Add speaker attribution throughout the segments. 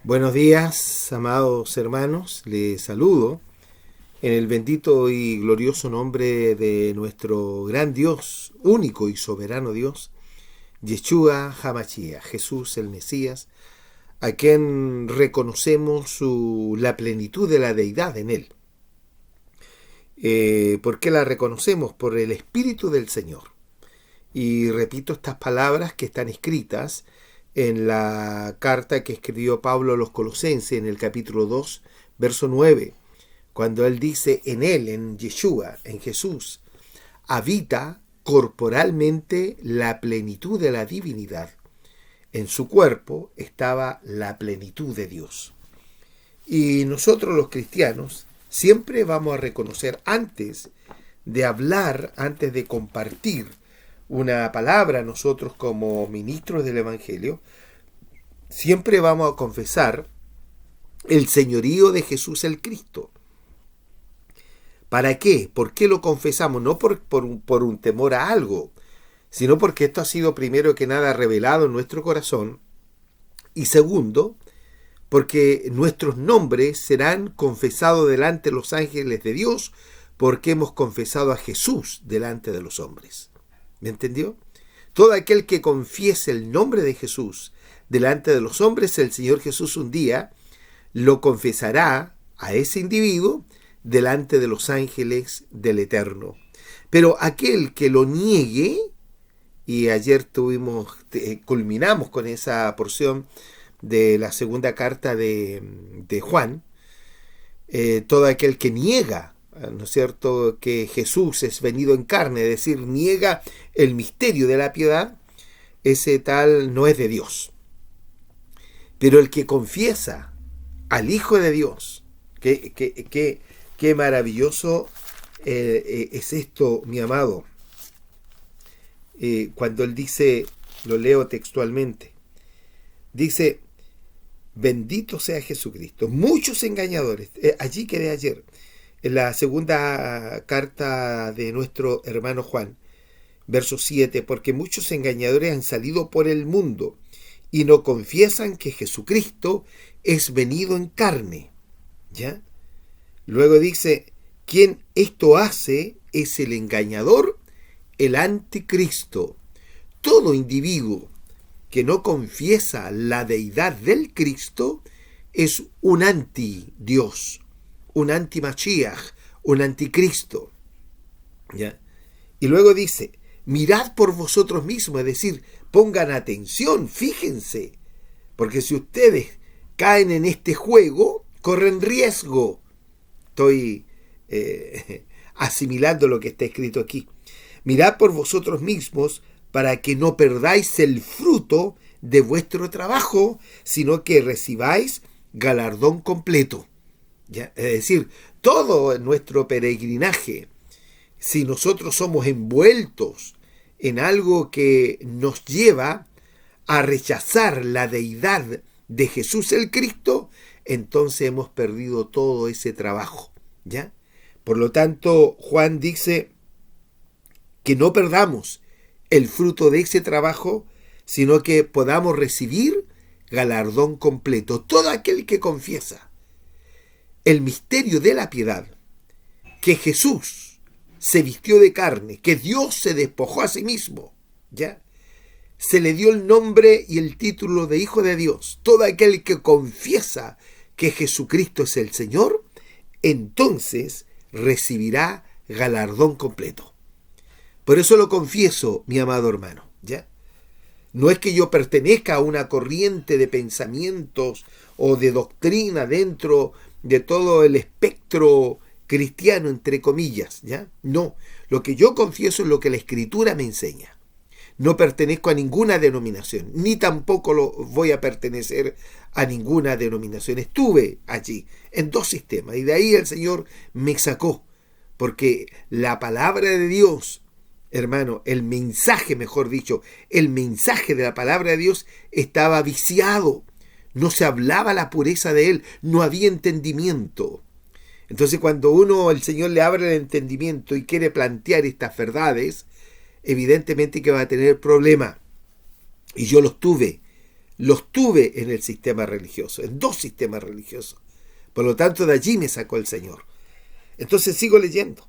Speaker 1: Buenos días, amados hermanos. Les saludo en el bendito y glorioso nombre de nuestro gran Dios, único y soberano Dios, Yeshua HaMashiach, Jesús el Mesías, a quien reconocemos la plenitud de la deidad en él. ¿Por qué la reconocemos? Por el Espíritu del Señor. Y repito estas palabras que están escritas en la carta que escribió Pablo a los Colosenses en el capítulo 2, verso 9, cuando él dice: en él, en Yeshua, en Jesús, habita corporalmente la plenitud de la divinidad. En su cuerpo estaba la plenitud de Dios. Y nosotros los cristianos siempre vamos a reconocer, antes de hablar, antes de compartir una palabra, nosotros como ministros del Evangelio, siempre vamos a confesar el señorío de Jesús el Cristo. ¿Para qué? ¿Por qué lo confesamos? No por un temor a algo, sino porque esto ha sido primero que nada revelado en nuestro corazón, y segundo, porque nuestros nombres serán confesados delante de los ángeles de Dios, porque hemos confesado a Jesús delante de los hombres. ¿Me entendió? Todo aquel que confiese el nombre de Jesús delante de los hombres, el Señor Jesús un día lo confesará a ese individuo delante de los ángeles del Eterno. Pero aquel que lo niegue, y ayer culminamos con esa porción de la segunda carta de Juan, todo aquel que niega, ¿no es cierto?, que Jesús es venido en carne, es decir, niega el misterio de la piedad, ese tal no es de Dios. Pero el que confiesa al Hijo de Dios, qué maravilloso es esto, mi amado, cuando él dice, lo leo textualmente, dice: bendito sea Jesucristo. Muchos engañadores, allí quedé ayer, en la segunda carta de nuestro hermano Juan, verso 7, porque muchos engañadores han salido por el mundo y no confiesan que Jesucristo es venido en carne. ¿Ya? Luego dice: quien esto hace es el engañador, el anticristo. Todo individuo que no confiesa la deidad del Cristo es un anti-Dios, un anti-Mashiach, un anticristo. ¿Ya? Y luego dice: mirad por vosotros mismos, es decir, pongan atención, fíjense, porque si ustedes caen en este juego, corren riesgo. Estoy asimilando lo que está escrito aquí. Mirad por vosotros mismos para que no perdáis el fruto de vuestro trabajo, sino que recibáis galardón completo. ¿Ya? Es decir, todo nuestro peregrinaje, si nosotros somos envueltos en algo que nos lleva a rechazar la deidad de Jesús el Cristo, entonces hemos perdido todo ese trabajo. ¿Ya? Por lo tanto, Juan dice que no perdamos el fruto de ese trabajo, sino que podamos recibir galardón completo. Todo aquel que confiesa el misterio de la piedad, que Jesús se vistió de carne, que Dios se despojó a sí mismo, ¿ya? Se le dio el nombre y el título de Hijo de Dios. Todo aquel que confiesa que Jesucristo es el Señor, entonces recibirá galardón completo. Por eso lo confieso, mi amado hermano, ¿ya? No es que yo pertenezca a una corriente de pensamientos o de doctrina dentro de todo el espectro cristiano, entre comillas, ¿ya? No, lo que yo confieso es lo que la Escritura me enseña. No pertenezco a ninguna denominación, ni tampoco voy a pertenecer a ninguna denominación. Estuve allí en 2 sistemas y de ahí el Señor me sacó, porque la palabra de Dios, hermano, el mensaje, mejor dicho, el mensaje de la palabra de Dios estaba viciado. No se hablaba la pureza de él, no había entendimiento. Entonces cuando el Señor le abre el entendimiento y quiere plantear estas verdades, evidentemente que va a tener problemas. Y yo los tuve los tuve en el sistema religioso, en 2 sistemas religiosos. Por lo tanto, de allí me sacó el Señor. Entonces sigo leyendo.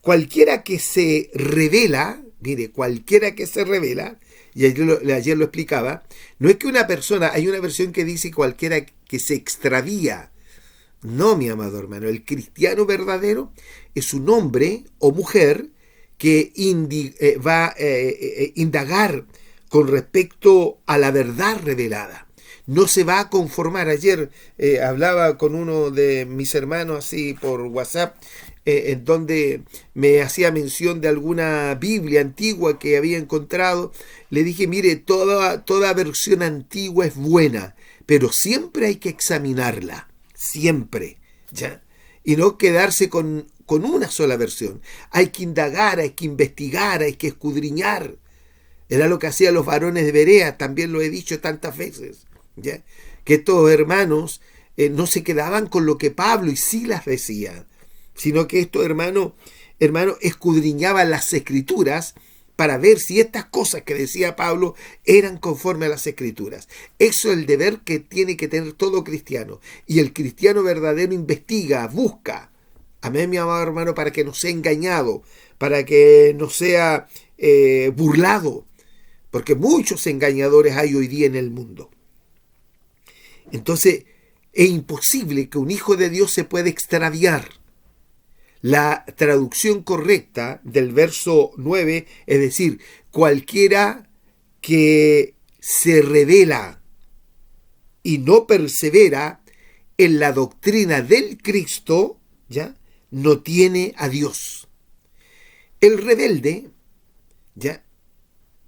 Speaker 1: Cualquiera que se revela, mire, cualquiera que se revela, y ayer lo explicaba, no es que una persona, hay una versión que dice cualquiera que se extravía. No, mi amado hermano, el cristiano verdadero es un hombre o mujer que va a indagar con respecto a la verdad revelada. No se va a conformar. Ayer hablaba con uno de mis hermanos así por WhatsApp, en donde me hacía mención de alguna Biblia antigua que había encontrado. Le dije, mire, toda versión antigua es buena, pero siempre hay que examinarla, siempre, ¿ya? Y no quedarse con una sola versión. Hay que indagar, hay que investigar, hay que escudriñar. Era lo que hacían los varones de Berea, también lo he dicho tantas veces, ¿ya? Que estos hermanos no se quedaban con lo que Pablo y Silas decían, sino que estos hermanos escudriñaban las escrituras para ver si estas cosas que decía Pablo eran conforme a las escrituras. Eso es el deber que tiene que tener todo cristiano. Y el cristiano verdadero investiga, busca. Amén, mi amado hermano, para que no sea engañado, para que no sea burlado, porque muchos engañadores hay hoy día en el mundo. Entonces, es imposible que un hijo de Dios se pueda extraviar. La traducción correcta del verso 9, es decir, cualquiera que se revela y no persevera en la doctrina del Cristo, ¿ya?, no tiene a Dios. El rebelde, ¿ya?,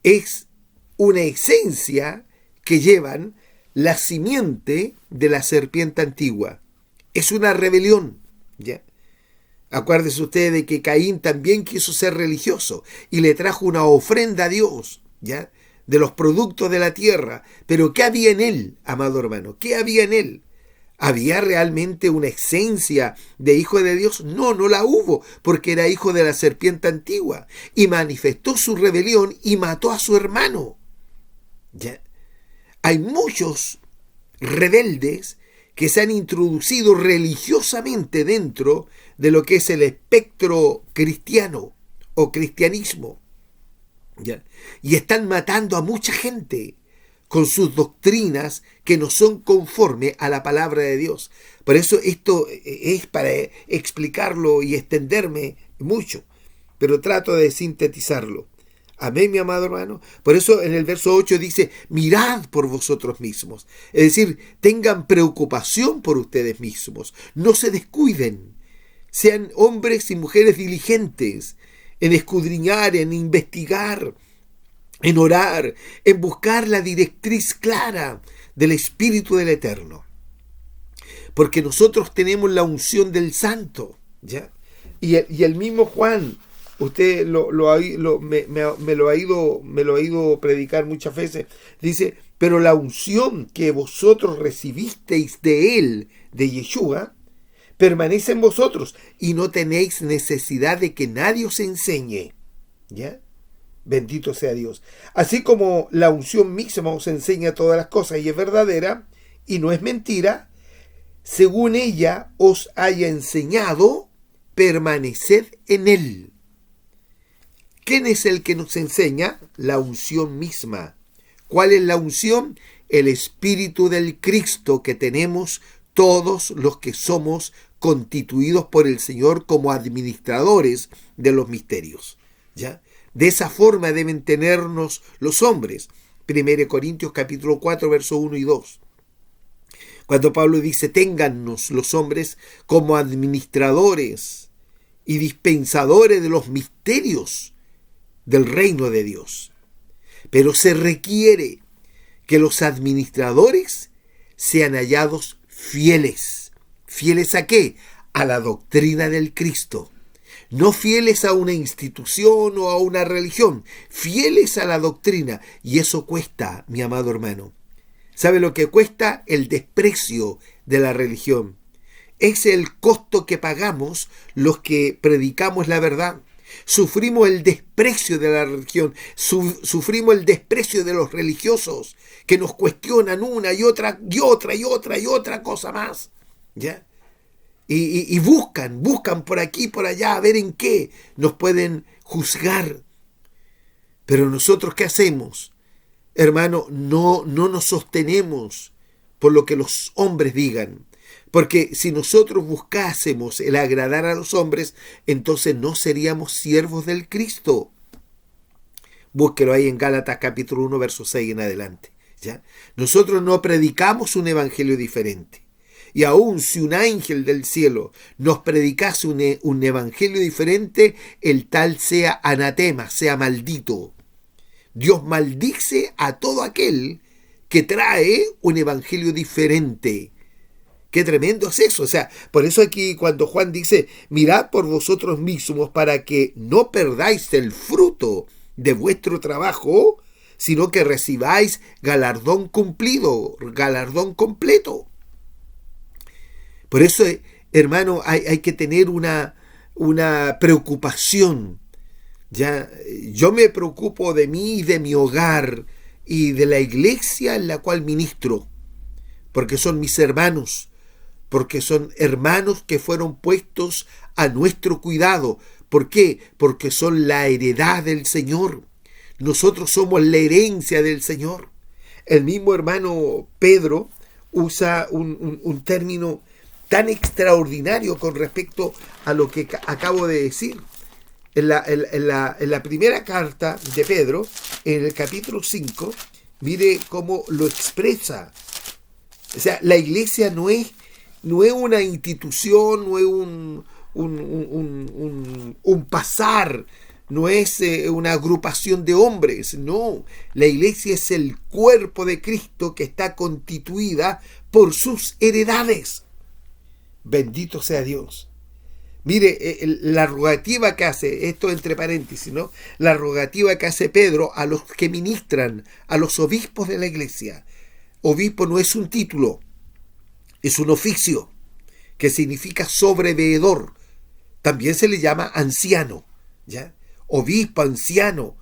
Speaker 1: es una esencia que llevan la simiente de la serpiente antigua. Es una rebelión, ¿ya? Acuérdese usted de que Caín también quiso ser religioso y le trajo una ofrenda a Dios, ¿ya?, de los productos de la tierra. Pero ¿qué había en él, amado hermano? ¿Qué había en él? ¿Había realmente una esencia de hijo de Dios? No, no la hubo, porque era hijo de la serpiente antigua y manifestó su rebelión y mató a su hermano, ¿ya? Hay muchos rebeldes que se han introducido religiosamente dentro de lo que es el espectro cristiano o cristianismo, ¿ya?, y están matando a mucha gente con sus doctrinas que no son conforme a la palabra de Dios. Por eso esto es para explicarlo y extenderme mucho, pero trato de sintetizarlo. Amén, mi amado hermano. Por eso en el verso 8 dice, mirad por vosotros mismos. Es decir, tengan preocupación por ustedes mismos. No se descuiden. Sean hombres y mujeres diligentes en escudriñar, en investigar, en orar, en buscar la directriz clara del Espíritu del Eterno. Porque nosotros tenemos la unción del Santo, ¿ya? Y el mismo Juan, usted me lo ha ido predicar muchas veces, dice, pero la unción que vosotros recibisteis de él, de Yeshua, permanece en vosotros y no tenéis necesidad de que nadie os enseñe, ¿ya? Bendito sea Dios. Así como la unción misma os enseña todas las cosas y es verdadera y no es mentira, según ella os haya enseñado, permaneced en él. ¿Quién es el que nos enseña? La unción misma. ¿Cuál es la unción? El Espíritu del Cristo que tenemos todos los que somos constituidos por el Señor como administradores de los misterios, ¿ya? De esa forma deben tenernos los hombres. 1 Corintios capítulo 4, verso 1 y 2. Cuando Pablo dice, téngannos los hombres como administradores y dispensadores de los misterios del reino de Dios. Pero se requiere que los administradores sean hallados fieles. ¿Fieles a qué? A la doctrina del Cristo. No fieles a una institución o a una religión, fieles a la doctrina. Y eso cuesta, mi amado hermano. ¿Sabe lo que cuesta? El desprecio de la religión. Es el costo que pagamos los que predicamos la verdad. Sufrimos el desprecio de la religión, sufrimos el desprecio de los religiosos que nos cuestionan una y otra y otra y otra y otra cosa más, ¿ya? Y buscan por aquí y por allá a ver en qué nos pueden juzgar. Pero nosotros, ¿qué hacemos? Hermano, no nos sostenemos por lo que los hombres digan. Porque si nosotros buscásemos el agradar a los hombres, entonces no seríamos siervos del Cristo. Búsquelo ahí en Gálatas capítulo 1, verso 6 en adelante, ¿ya? Nosotros no predicamos un evangelio diferente. Y aun si un ángel del cielo nos predicase un evangelio diferente, el tal sea anatema, sea maldito. Dios maldice a todo aquel que trae un evangelio diferente. Qué tremendo es eso. O sea, por eso aquí cuando Juan dice, mirad por vosotros mismos para que no perdáis el fruto de vuestro trabajo, sino que recibáis galardón cumplido, galardón completo. Por eso, hermano, hay que tener una preocupación. Ya, yo me preocupo de mí y de mi hogar y de la iglesia en la cual ministro, porque son mis hermanos, porque son hermanos que fueron puestos a nuestro cuidado. ¿Por qué? Porque son la heredad del Señor. Nosotros somos la herencia del Señor. El mismo hermano Pedro usa un término tan extraordinario con respecto a lo que acabo de decir. En la primera carta de Pedro, en el capítulo 5, mire cómo lo expresa. O sea, la iglesia no es una institución, no es un pasar, no es una agrupación de hombres, no. La iglesia es el cuerpo de Cristo que está constituida por sus heredades. Bendito sea Dios. Mire, la rogativa que hace, esto entre paréntesis, ¿no? La rogativa que hace Pedro a los que ministran, a los obispos de la iglesia. Obispo no es un título, es un oficio que significa sobreveedor. También se le llama anciano, ¿ya? Obispo, anciano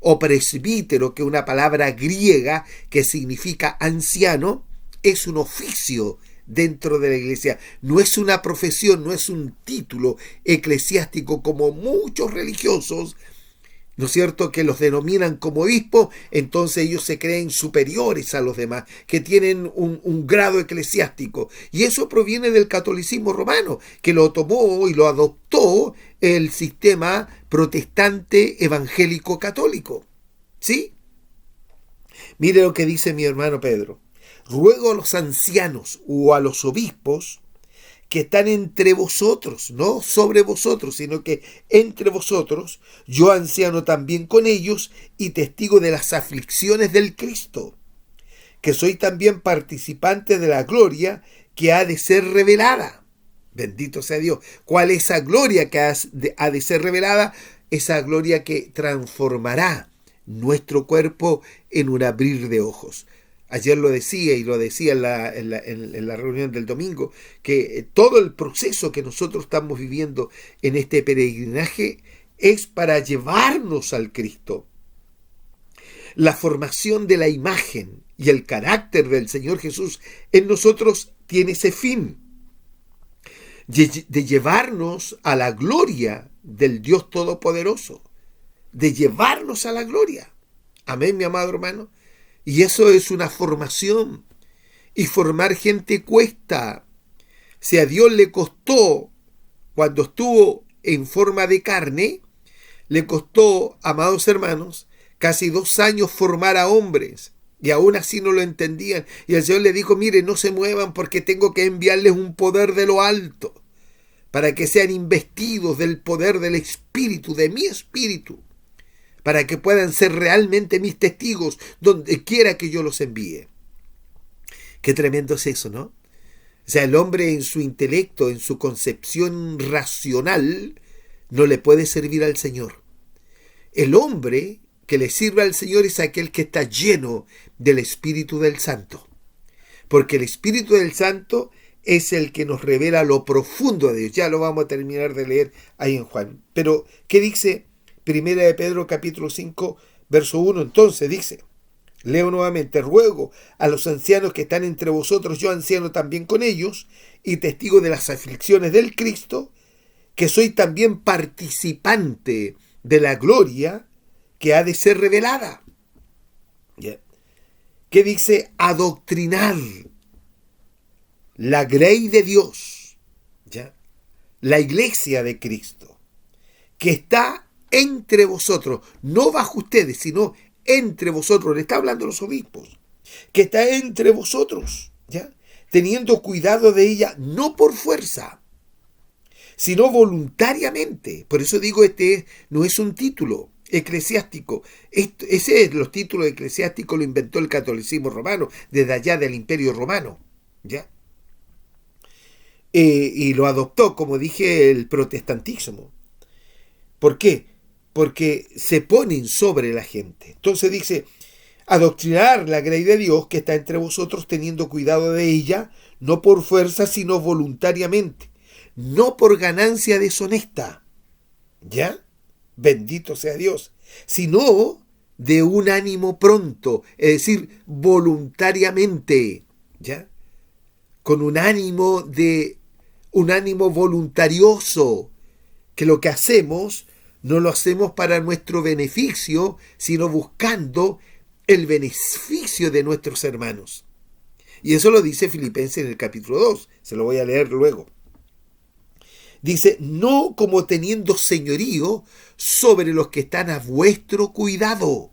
Speaker 1: o presbítero, que es una palabra griega que significa anciano, es un oficio dentro de la iglesia. No es una profesión, no es un título eclesiástico como muchos religiosos, ¿no es cierto?, que los denominan como obispos. Entonces ellos se creen superiores a los demás, que tienen un grado eclesiástico. Y eso proviene del catolicismo romano, que lo tomó y lo adoptó el sistema protestante evangélico católico. ¿Sí? Mire lo que dice mi hermano Pedro. Ruego a los ancianos o a los obispos que están entre vosotros, no sobre vosotros, sino que entre vosotros, yo anciano también con ellos y testigo de las aflicciones del Cristo, que soy también participante de la gloria que ha de ser revelada. Bendito sea Dios. ¿Cuál es esa gloria que ha de ser revelada? Esa gloria que transformará nuestro cuerpo en un abrir de ojos. Ayer lo decía y lo decía en la reunión del domingo, que todo el proceso que nosotros estamos viviendo en este peregrinaje es para llevarnos al Cristo. La formación de la imagen y el carácter del Señor Jesús en nosotros tiene ese fin, de llevarnos a la gloria del Dios Todopoderoso, de llevarnos a la gloria. Amén, mi amado hermano. Y eso es una formación. Y formar gente cuesta. Si a Dios le costó, cuando estuvo en forma de carne, le costó, amados hermanos, casi 2 años formar a hombres. Y aún así no lo entendían. Y el Señor le dijo, mire, no se muevan porque tengo que enviarles un poder de lo alto, para que sean investidos del poder del Espíritu, de mi Espíritu, para que puedan ser realmente mis testigos donde quiera que yo los envíe. Qué tremendo es eso, ¿no? O sea, el hombre en su intelecto, en su concepción racional, no le puede servir al Señor. El hombre que le sirve al Señor es aquel que está lleno del Espíritu del Santo. Porque el Espíritu del Santo es el que nos revela lo profundo de Dios. Ya lo vamos a terminar de leer ahí en Juan. Pero, ¿qué dice Primera de Pedro capítulo 5, verso 1? Entonces dice, leo nuevamente: ruego a los ancianos que están entre vosotros, yo anciano también con ellos, y testigo de las aflicciones del Cristo, que soy también participante de la gloria que ha de ser revelada. ¿Ya? ¿Qué dice? Adoctrinar la grey de Dios, ¿ya? La iglesia de Cristo, que está entre vosotros, no bajo ustedes, sino entre vosotros. Le está hablando a los obispos, que está entre vosotros, ¿ya? Teniendo cuidado de ella, no por fuerza, sino voluntariamente. Por eso digo, no es un título eclesiástico. Los títulos eclesiásticos lo inventó el catolicismo romano, desde allá del Imperio Romano, ¿ya? Y lo adoptó, como dije, el protestantismo. ¿Por qué? Porque se ponen sobre la gente. Entonces dice, adoctrinar la grey de Dios que está entre vosotros, teniendo cuidado de ella, no por fuerza, sino voluntariamente, no por ganancia deshonesta, ¿ya? Bendito sea Dios, sino de un ánimo pronto, es decir, voluntariamente, ¿ya? Con un ánimo voluntarioso, que lo que hacemos no lo hacemos para nuestro beneficio, sino buscando el beneficio de nuestros hermanos. Y eso lo dice Filipenses en el capítulo 2, se lo voy a leer luego. Dice, no como teniendo señorío sobre los que están a vuestro cuidado.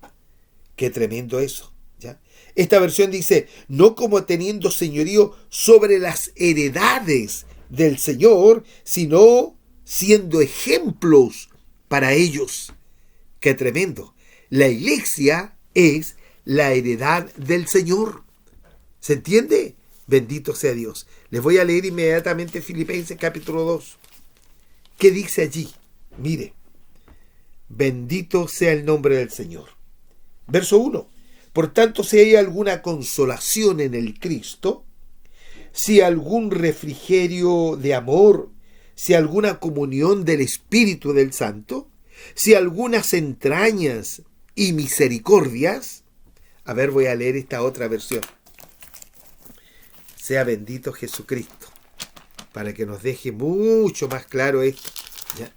Speaker 1: Qué tremendo eso, ¿ya? Esta versión dice, no como teniendo señorío sobre las heredades del Señor, sino siendo ejemplos para ellos. Qué tremendo. La iglesia es la heredad del Señor. ¿Se entiende? Bendito sea Dios. Les voy a leer inmediatamente Filipenses capítulo 2. ¿Qué dice allí? Mire, bendito sea el nombre del Señor. Verso 1. Por tanto, si hay alguna consolación en el Cristo, si algún refrigerio de amor, si alguna comunión del Espíritu del Santo, si algunas entrañas y misericordias. A ver, voy a leer esta otra versión. Sea bendito Jesucristo, para que nos deje mucho más claro esto, ¿ya?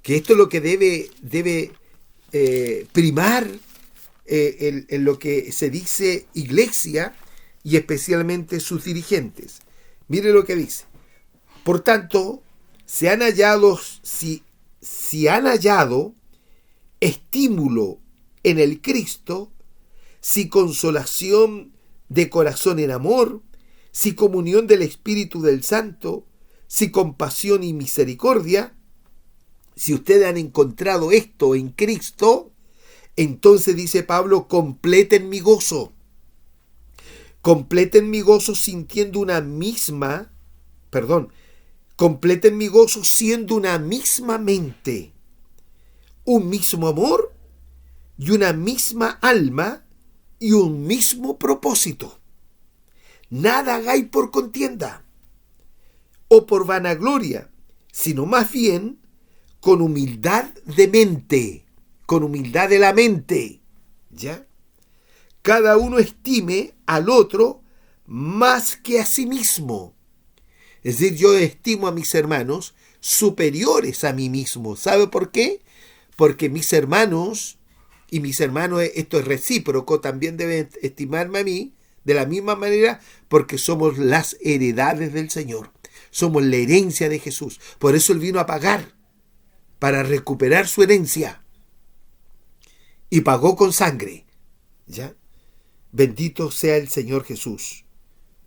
Speaker 1: Que esto es lo que debe primar en lo que se dice iglesia y especialmente sus dirigentes. Mire lo que dice. Por tanto, si han hallado estímulo en el Cristo, si consolación de corazón en amor, si comunión del Espíritu del Santo, si compasión y misericordia, si ustedes han encontrado esto en Cristo, entonces dice Pablo, completen mi gozo. Completen mi gozo completen mi gozo siendo una misma mente, un mismo amor y una misma alma y un mismo propósito. Nada hagáis por contienda o por vanagloria, sino más bien con humildad de mente, con humildad de la mente, ¿ya? Cada uno estime al otro más que a sí mismo. Es decir, yo estimo a mis hermanos superiores a mí mismo. ¿Sabe por qué? Porque mis hermanos, esto es recíproco, también deben estimarme a mí de la misma manera, porque somos las heredades del Señor. Somos la herencia de Jesús. Por eso Él vino a pagar, para recuperar su herencia. Y pagó con sangre, ¿ya? Bendito sea el Señor Jesús.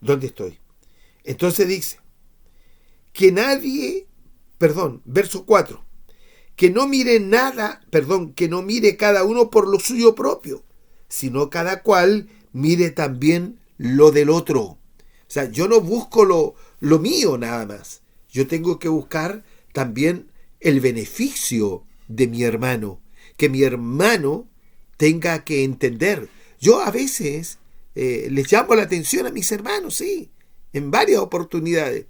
Speaker 1: ¿Dónde estoy? Entonces dice, verso 4, que no mire cada uno por lo suyo propio, sino cada cual mire también lo del otro. O sea, yo no busco lo mío nada más. Yo tengo que buscar también el beneficio de mi hermano, que mi hermano tenga que entender. Yo a veces les llamo la atención a mis hermanos, sí. en varias oportunidades,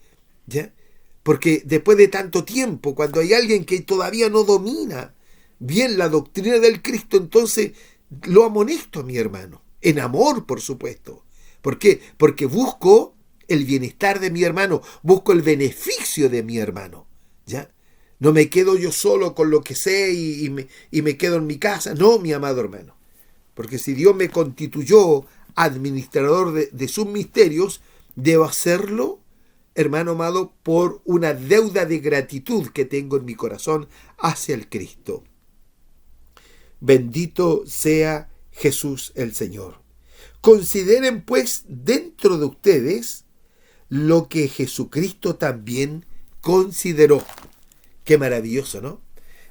Speaker 1: ¿ya? Porque después de tanto tiempo, cuando hay alguien que todavía no domina bien la doctrina del Cristo, entonces lo amonesto a mi hermano, en amor, por supuesto. ¿Por qué? Porque busco el bienestar de mi hermano, busco el beneficio de mi hermano, ¿ya? No me quedo yo solo con lo que sé y me quedo en mi casa. No, mi amado hermano. Porque si Dios me constituyó administrador de sus misterios, debo hacerlo, hermano amado, por una deuda de gratitud que tengo en mi corazón hacia el Cristo. Bendito sea Jesús el Señor. Consideren pues dentro de ustedes lo que Jesucristo también consideró. Qué maravilloso, ¿no?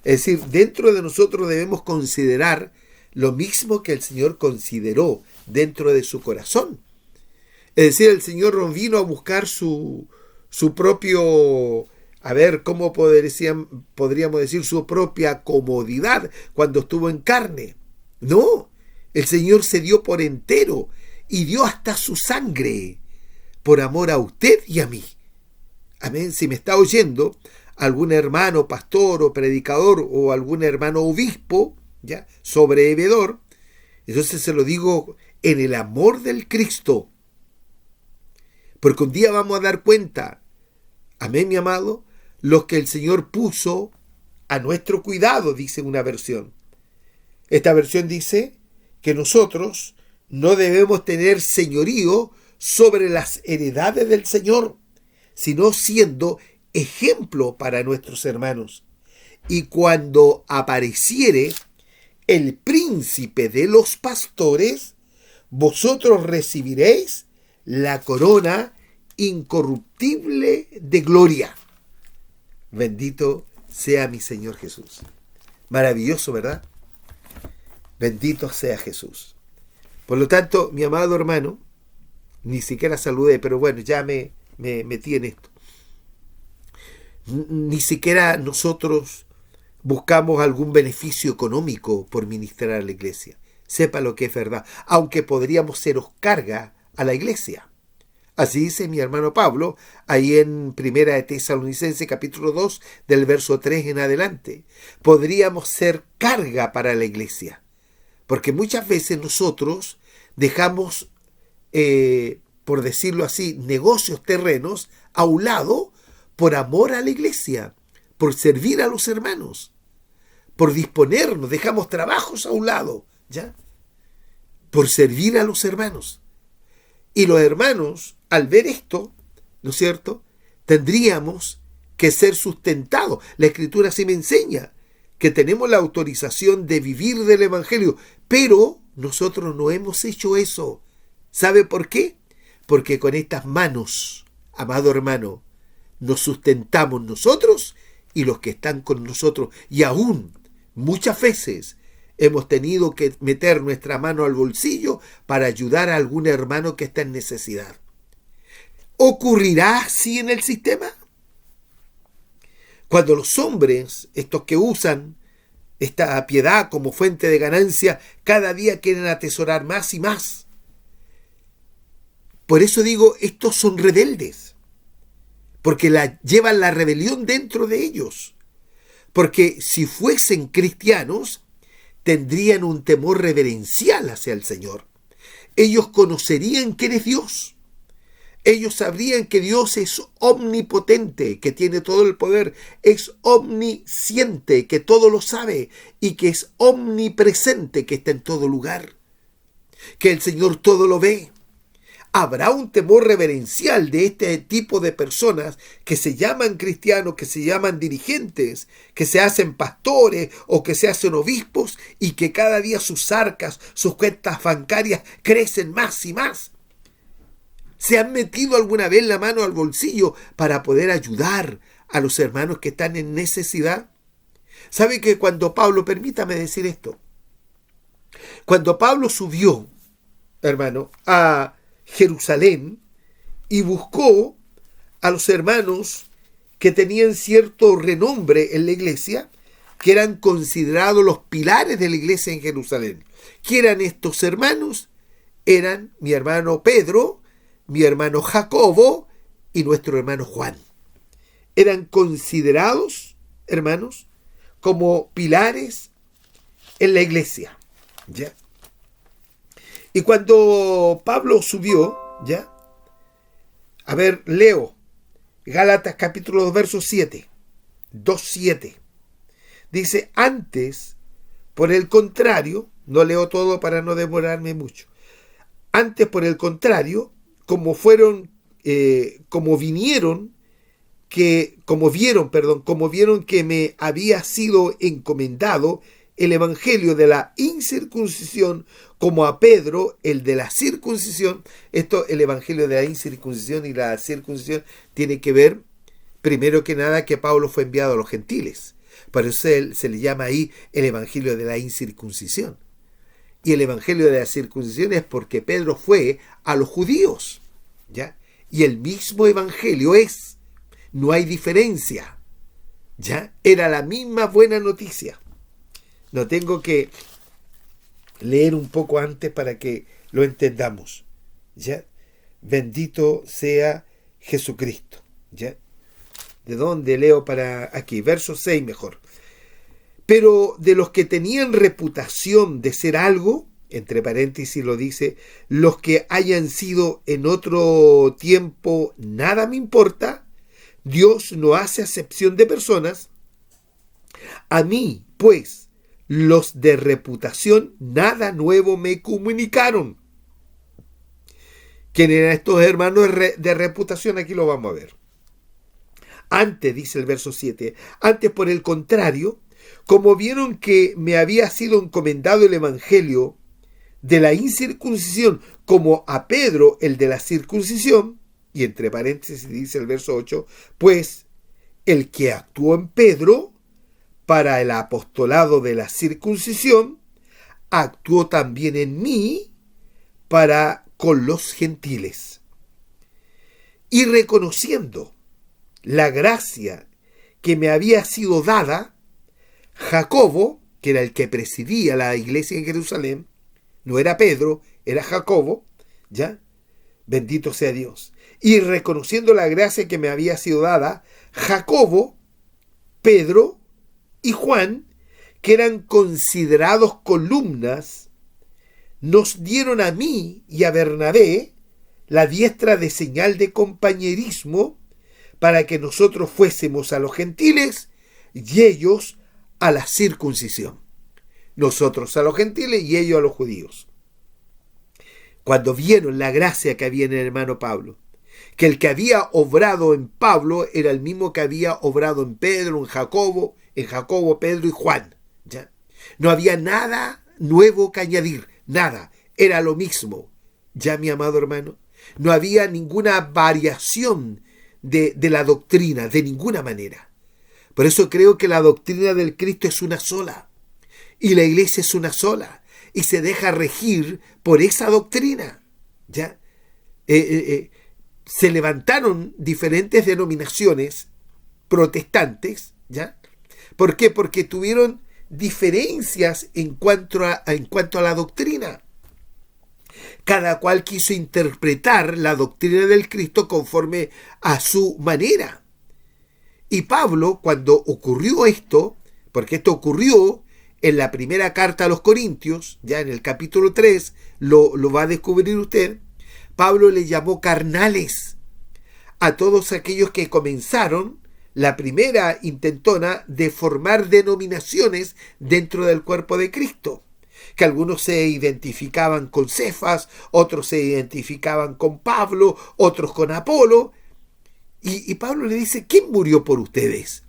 Speaker 1: Es decir, dentro de nosotros debemos considerar lo mismo que el Señor consideró dentro de su corazón. Es decir, el Señor no vino a buscar su propio, ¿cómo podríamos decir? Su propia comodidad cuando estuvo en carne. No, el Señor se dio por entero y dio hasta su sangre por amor a usted y a mí. Amén. Si me está oyendo algún hermano pastor o predicador o algún hermano obispo, ¿ya? Sobreveedor, entonces se lo digo en el amor del Cristo. Porque un día vamos a dar cuenta, amén, mi amado, los que el Señor puso a nuestro cuidado, dice una versión. Esta versión dice que nosotros no debemos tener señorío sobre las heredades del Señor, sino siendo ejemplo para nuestros hermanos. Y cuando apareciere el príncipe de los pastores, vosotros recibiréis la corona incorruptible de gloria. Bendito sea mi Señor Jesús. Maravilloso, ¿verdad? Bendito sea Jesús. Por lo tanto, mi amado hermano, ni siquiera saludé, pero bueno, ya me metí en esto. Ni siquiera nosotros buscamos algún beneficio económico por ministrar a la iglesia. Sepa lo que es verdad, aunque podríamos seros carga a la iglesia. Así dice mi hermano Pablo, ahí en Primera de Tesalonicenses, capítulo 2, del verso 3 en adelante. Podríamos ser carga para la iglesia, porque muchas veces nosotros dejamos, por decirlo así, negocios terrenos a un lado por amor a la iglesia, por servir a los hermanos, por disponernos, dejamos trabajos a un lado, ¿ya? Por servir a los hermanos. Y los hermanos, al ver esto, ¿no es cierto?, tendríamos que ser sustentados. La Escritura sí me enseña que tenemos la autorización de vivir del Evangelio, pero nosotros no hemos hecho eso. ¿Sabe por qué? Porque con estas manos, amado hermano, nos sustentamos nosotros y los que están con nosotros. Y aún, muchas veces, hemos tenido que meter nuestra mano al bolsillo para ayudar a algún hermano que está en necesidad. ¿Ocurrirá así en el sistema? Cuando los hombres, estos que usan esta piedad como fuente de ganancia, cada día quieren atesorar más y más. Por eso digo, estos son rebeldes, porque llevan la rebelión dentro de ellos. Porque si fuesen cristianos, tendrían un temor reverencial hacia el Señor. Ellos conocerían quién es Dios. Ellos sabrían que Dios es omnipotente, que tiene todo el poder, es omnisciente, que todo lo sabe, y que es omnipresente, que está en todo lugar, que el Señor todo lo ve. Habrá un temor reverencial de este tipo de personas que se llaman cristianos, que se llaman dirigentes, que se hacen pastores o que se hacen obispos y que cada día sus arcas, sus cuentas bancarias crecen más y más. ¿Se han metido alguna vez la mano al bolsillo para poder ayudar a los hermanos que están en necesidad? ¿Sabe que cuando Pablo, permítame decir esto, cuando Pablo subió, hermano, a Jerusalén y buscó a los hermanos que tenían cierto renombre en la iglesia, que eran considerados los pilares de la iglesia en Jerusalén? ¿Quién eran estos hermanos? Eran mi hermano Pedro, mi hermano Jacobo y nuestro hermano Juan. Eran considerados, hermanos, como pilares en la iglesia, ¿ya? Y cuando Pablo subió, ¿ya? A ver, leo Gálatas capítulo 2, verso 7, 2:7. Dice, antes, por el contrario, no leo todo para no demorarme mucho. Antes, por el contrario, como vieron que me había sido encomendado el evangelio de la incircuncisión, como a Pedro el de la circuncisión. El evangelio de la incircuncisión y la circuncisión tiene que ver, primero que nada, que Pablo fue enviado a los gentiles. Por eso se le llama ahí el evangelio de la incircuncisión. Y el evangelio de la circuncisión es porque Pedro fue a los judíos, ¿ya? Y el mismo evangelio es, no hay diferencia, ¿ya? Era la misma buena noticia. No tengo que leer un poco antes para que lo entendamos, ¿ya? Bendito sea Jesucristo, ¿ya? ¿De dónde leo para aquí? Verso 6 mejor. Pero de los que tenían reputación de ser algo, entre paréntesis lo dice, los que hayan sido en otro tiempo, nada me importa, Dios no hace acepción de personas. A mí, pues, los de reputación nada nuevo me comunicaron. ¿Quién eran estos hermanos de reputación? Aquí lo vamos a ver. Antes, dice el verso 7, antes por el contrario, como vieron que me había sido encomendado el evangelio de la incircuncisión, como a Pedro el de la circuncisión, y entre paréntesis dice el verso 8, pues el que actuó en Pedro para el apostolado de la circuncisión, actuó también en mí para con los gentiles. Y reconociendo la gracia que me había sido dada, Jacobo, que era el que presidía la iglesia en Jerusalén, no era Pedro, era Jacobo, ¿ya? Bendito sea Dios. Y reconociendo la gracia que me había sido dada, Jacobo, Pedro y Juan, que eran considerados columnas, nos dieron a mí y a Bernabé la diestra de señal de compañerismo para que nosotros fuésemos a los gentiles y ellos a la circuncisión. Nosotros a los gentiles y ellos a los judíos. Cuando vieron la gracia que había en el hermano Pablo, que el que había obrado en Pablo era el mismo que había obrado en Pedro, en Jacobo, Pedro y Juan, ¿ya? No había nada nuevo que añadir, nada, era lo mismo, ya mi amado hermano. No había ninguna variación de la doctrina, de ninguna manera. Por eso creo que la doctrina del Cristo es una sola, y la iglesia es una sola, y se deja regir por esa doctrina, ¿ya? Se levantaron diferentes denominaciones protestantes, ¿ya? ¿Por qué? Porque tuvieron diferencias en cuanto a la doctrina. Cada cual quiso interpretar la doctrina del Cristo conforme a su manera. Y Pablo, cuando ocurrió esto, porque esto ocurrió en la primera carta a los Corintios, ya en el capítulo 3, lo va a descubrir usted, Pablo le llamó carnales a todos aquellos que comenzaron la primera intentona de formar denominaciones dentro del cuerpo de Cristo, que algunos se identificaban con Cefas, otros se identificaban con Pablo, otros con Apolo, y Pablo le dice, ¿quién murió por ustedes?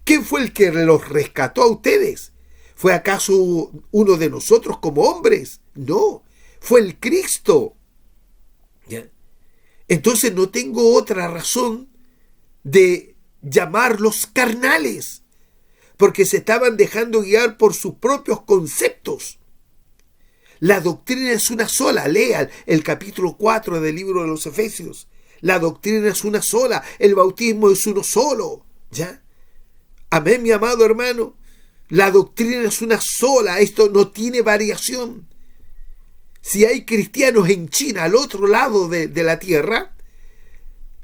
Speaker 1: ¿Quién fue el que los rescató a ustedes? ¿Fue acaso uno de nosotros como hombres? No, fue el Cristo. ¿Ya? Entonces no tengo otra razón de llamarlos carnales, porque se estaban dejando guiar por sus propios conceptos. La doctrina es una sola. Lea el capítulo 4 del libro de los Efesios. La doctrina es una sola. El bautismo es uno solo. ¿Ya? Amén, mi amado hermano. La doctrina es una sola. Esto no tiene variación. si hay cristianos en China, al otro lado de la tierra,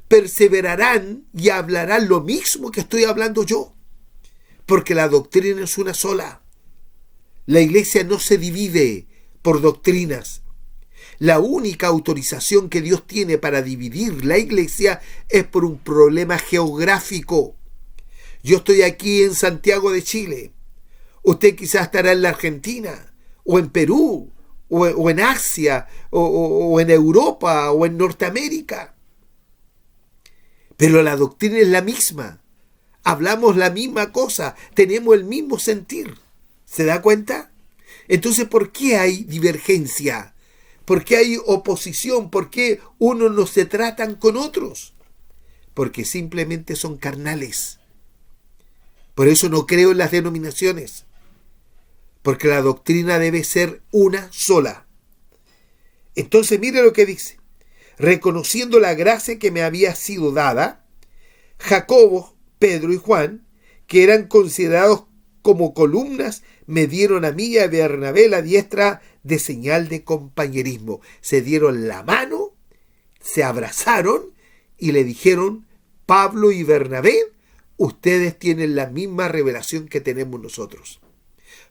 Speaker 1: perseverarán y hablarán lo mismo que estoy hablando yo, porque la doctrina es una sola. La iglesia no se divide por doctrinas. La única autorización que Dios tiene para dividir la iglesia es por un problema geográfico. Yo estoy aquí en Santiago de Chile. Usted quizás estará en la Argentina, o en Perú, o en Asia, o en Europa, o en Norteamérica. Pero la doctrina es la misma. Hablamos la misma cosa, tenemos el mismo sentir. ¿Se da cuenta? Entonces, ¿por qué hay divergencia? ¿Por qué hay oposición? ¿Por qué unos no se tratan con otros? Porque simplemente son carnales. Por eso no creo en las denominaciones. Porque la doctrina debe ser una sola. Entonces, mire lo que dice. Reconociendo la gracia que me había sido dada, Jacobo, Pedro y Juan, que eran considerados como columnas, me dieron a mí y a Bernabé la diestra de señal de compañerismo. Se dieron la mano, se abrazaron y le dijeron: Pablo y Bernabé, ustedes tienen la misma revelación que tenemos nosotros.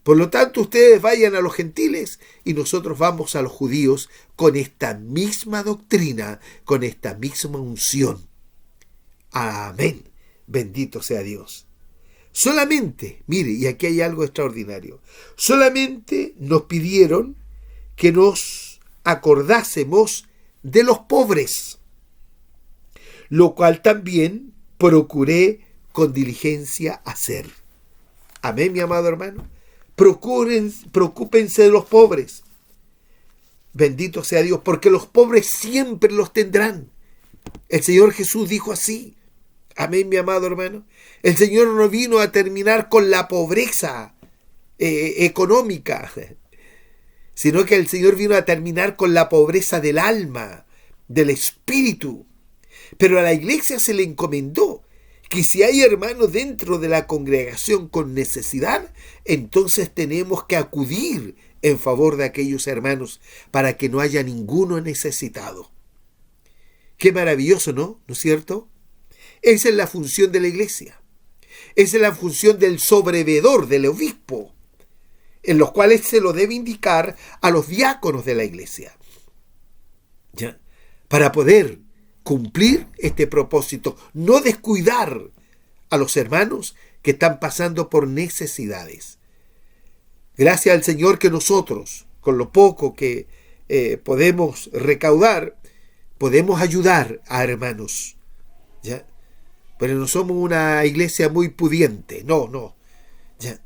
Speaker 1: Por lo tanto, ustedes vayan a los gentiles y nosotros vamos a los judíos con esta misma doctrina, con esta misma unción. Amén. Bendito sea Dios. Solamente, mire, y aquí hay algo extraordinario, solamente nos pidieron que nos acordásemos de los pobres, lo cual también procuré con diligencia hacer. Amén, mi amado hermano. Preocúpense de los pobres. Bendito sea Dios, porque los pobres siempre los tendrán. El Señor Jesús dijo así. Amén, mi amado hermano. El Señor no vino a terminar con la pobreza económica, sino que el Señor vino a terminar con la pobreza del alma, del espíritu. Pero a la iglesia se le encomendó que si hay hermanos dentro de la congregación con necesidad, entonces tenemos que acudir en favor de aquellos hermanos para que no haya ninguno necesitado. Qué maravilloso, ¿no? ¿No es cierto? Esa es la función de la iglesia. Esa es la función del sobrevedor, del obispo, en los cuales se lo debe indicar a los diáconos de la iglesia. ¿Ya? Para poder cumplir este propósito, no descuidar a los hermanos que están pasando por necesidades. Gracias al Señor que nosotros, con lo poco que podemos recaudar, podemos ayudar a hermanos. ¿Ya? Pero no somos una iglesia muy pudiente, no. ¿Ya?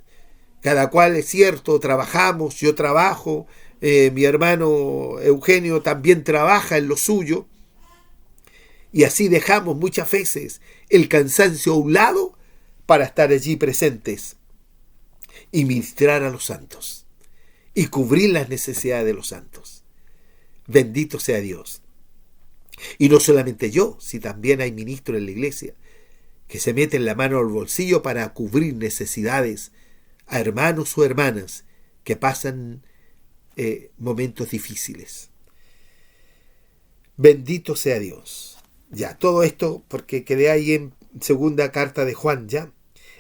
Speaker 1: Cada cual, es cierto, trabajamos, yo trabajo, mi hermano Eugenio también trabaja en lo suyo, y así dejamos muchas veces el cansancio a un lado para estar allí presentes y ministrar a los santos y cubrir las necesidades de los santos. Bendito sea Dios. Y no solamente yo, si también hay ministros en la iglesia que se meten la mano al bolsillo para cubrir necesidades a hermanos o hermanas que pasan momentos difíciles. Bendito sea Dios. Ya, todo esto porque quedé ahí en segunda carta de Juan, ¿ya?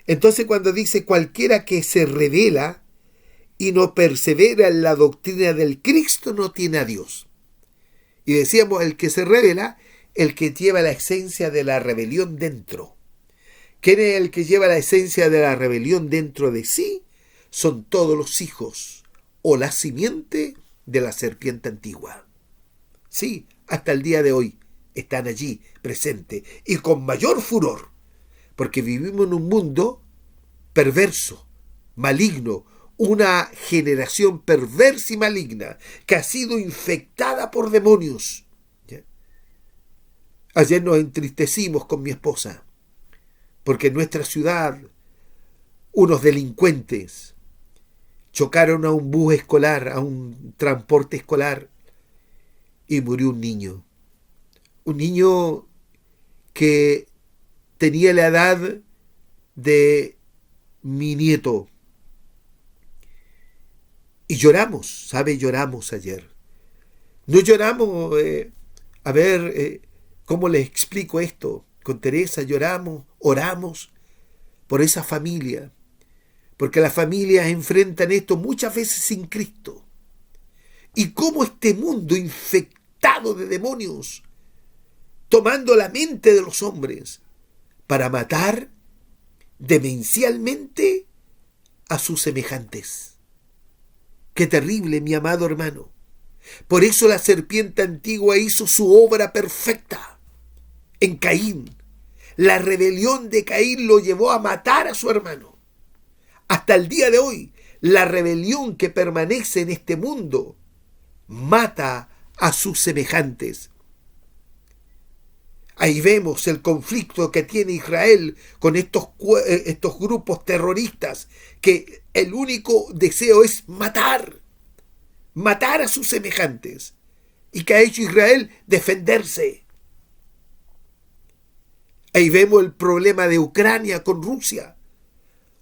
Speaker 1: Entonces cuando dice cualquiera que se revela y no persevera en la doctrina del Cristo no tiene a Dios. Y decíamos, el que se revela, el que lleva la esencia de la rebelión dentro. ¿Quién es el que lleva la esencia de la rebelión dentro de sí? Son todos los hijos o la simiente de la serpiente antigua. Sí, hasta el día de hoy están allí presentes y con mayor furor, porque vivimos en un mundo perverso, maligno, una generación perversa y maligna que ha sido infectada por demonios. ¿Ya? Ayer nos entristecimos con mi esposa porque en nuestra ciudad unos delincuentes chocaron a un bus escolar, a un transporte escolar, y murió un niño. Un niño que tenía la edad de mi nieto. Y lloramos, ¿sabe? Lloramos ayer. No lloramos, ¿cómo les explico esto? Con Teresa lloramos, oramos por esa familia, porque las familias enfrentan esto muchas veces sin Cristo. Y cómo este mundo infectado de demonios, tomando la mente de los hombres para matar demencialmente a sus semejantes. Qué terrible, mi amado hermano. Por eso la serpiente antigua hizo su obra perfecta en Caín. La rebelión de Caín lo llevó a matar a su hermano. Hasta el día de hoy, la rebelión que permanece en este mundo mata a sus semejantes. Ahí vemos el conflicto que tiene Israel con estos grupos terroristas, que el único deseo es matar a sus semejantes. ¿Y qué ha hecho Israel? Defenderse. Ahí vemos el problema de Ucrania con Rusia.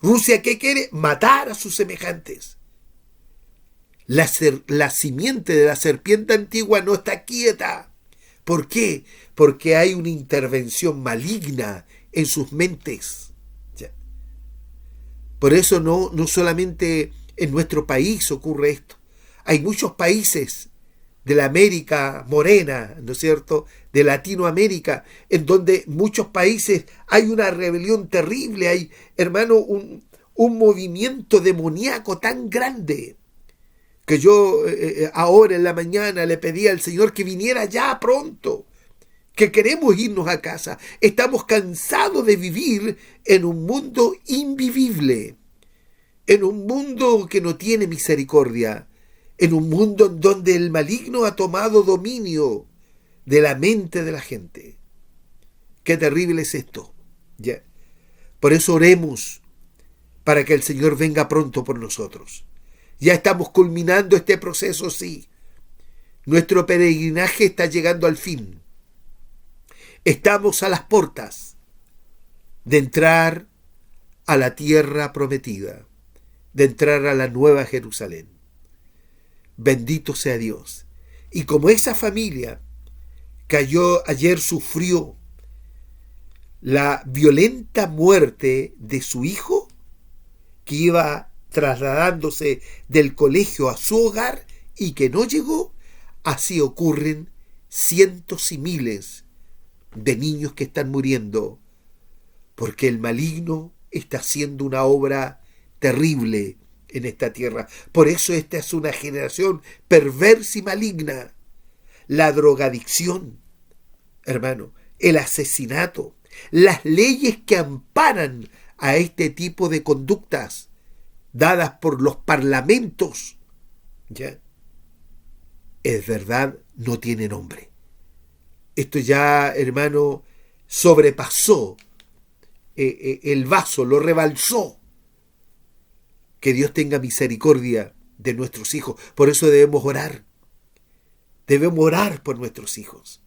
Speaker 1: ¿Rusia qué quiere? Matar a sus semejantes. La simiente de la serpiente antigua no está quieta. ¿Por qué? Porque hay una intervención maligna en sus mentes. Por eso no solamente en nuestro país ocurre esto. Hay muchos países de la América morena, ¿no es cierto?, de Latinoamérica, en donde muchos países hay una rebelión terrible, hay, hermano, un movimiento demoníaco tan grande, que yo ahora en la mañana le pedí al Señor que viniera ya pronto, que queremos irnos a casa. Estamos cansados de vivir en un mundo invivible, en un mundo que no tiene misericordia, en un mundo en donde el maligno ha tomado dominio de la mente de la gente. Qué terrible es esto. ¿Ya? Por eso oremos para que el Señor venga pronto por nosotros. Ya estamos culminando este proceso, sí. Nuestro peregrinaje está llegando al fin. Estamos a las puertas de entrar a la tierra prometida, de entrar a la nueva Jerusalén. Bendito sea Dios. Y como esa familia ayer sufrió la violenta muerte de su hijo, que iba trasladándose del colegio a su hogar y que no llegó, así ocurren cientos y miles de niños que están muriendo, porque el maligno está haciendo una obra terrible en esta tierra. Por eso esta es una generación perversa y maligna. La drogadicción, hermano, el asesinato, las leyes que amparan a este tipo de conductas dadas por los parlamentos, ¿ya? Es verdad, no tiene nombre. Esto ya, hermano, sobrepasó el vaso, lo rebalsó. Que Dios tenga misericordia de nuestros hijos. Por eso debemos orar. Debemos orar por nuestros hijos.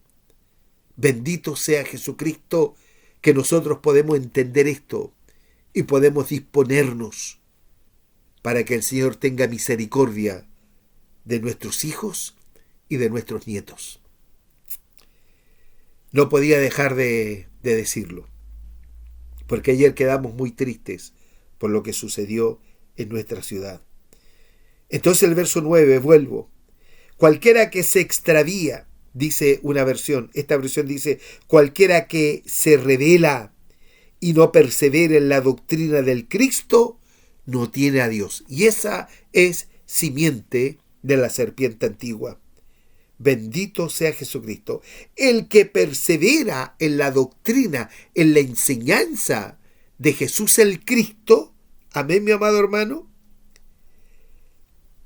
Speaker 1: Bendito sea Jesucristo, que nosotros podemos entender esto y podemos disponernos para que el Señor tenga misericordia de nuestros hijos y de nuestros nietos. No podía dejar de decirlo, porque ayer quedamos muy tristes por lo que sucedió en nuestra ciudad. Entonces el verso 9, vuelvo. Cualquiera que se extravía, dice una versión, esta versión dice, cualquiera que se rebela y no persevera en la doctrina del Cristo, no tiene a Dios. Y esa es simiente de la serpiente antigua. Bendito sea Jesucristo. El que persevera en la doctrina, en la enseñanza de Jesús el Cristo, amén, mi amado hermano,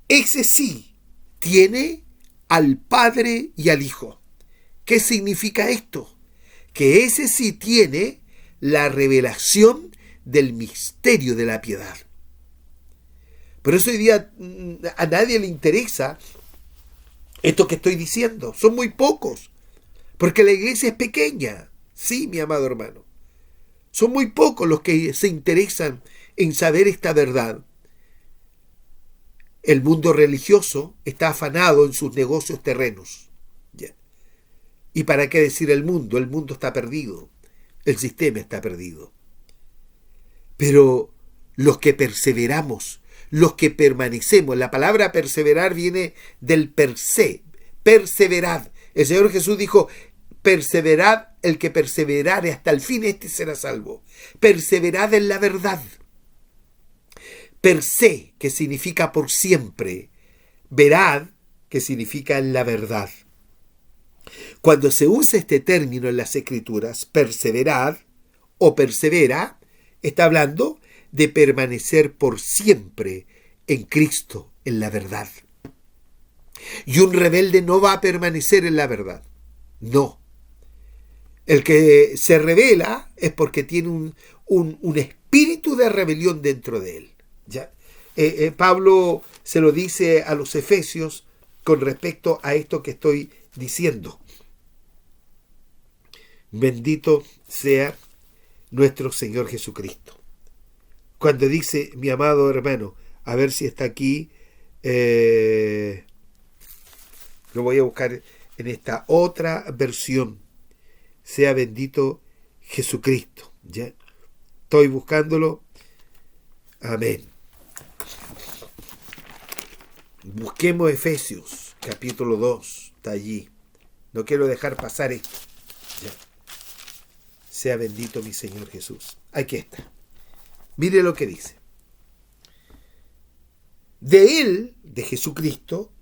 Speaker 1: ese sí tiene al Padre y al Hijo. ¿Qué significa esto? Que ese sí tiene la revelación del misterio de la piedad. Por eso hoy día a nadie le interesa esto que estoy diciendo. Son muy pocos, porque la iglesia es pequeña. Sí, mi amado hermano. Son muy pocos los que se interesan en saber esta verdad. El mundo religioso está afanado en sus negocios terrenos. ¿Ya? ¿Y para qué decir el mundo? El mundo está perdido. El sistema está perdido. Pero los que perseveramos, los que permanecemos, la palabra perseverar viene del per se, perseverad. El Señor Jesús dijo, perseverad, el que perseverare hasta el fin, este será salvo. Perseverad en la verdad. Per se, que significa por siempre. Verad, que significa en la verdad. Cuando se usa este término en las Escrituras, perseverad o persevera, está hablando de permanecer por siempre en Cristo, en la verdad. Y un rebelde no va a permanecer en la verdad. No. El que se rebela es porque tiene un espíritu de rebelión dentro de él. ¿Ya? Pablo se lo dice a los efesios con respecto a esto que estoy diciendo. Bendito sea nuestro Señor Jesucristo. Cuando dice, mi amado hermano, a ver si está aquí, lo voy a buscar en esta otra versión. Sea bendito Jesucristo. ¿Ya? Estoy buscándolo. Amén. Busquemos Efesios, capítulo 2. Está allí. No quiero dejar pasar esto. ¿Ya? Sea bendito mi Señor Jesús. Aquí está. Mire lo que dice. De Él, de Jesucristo,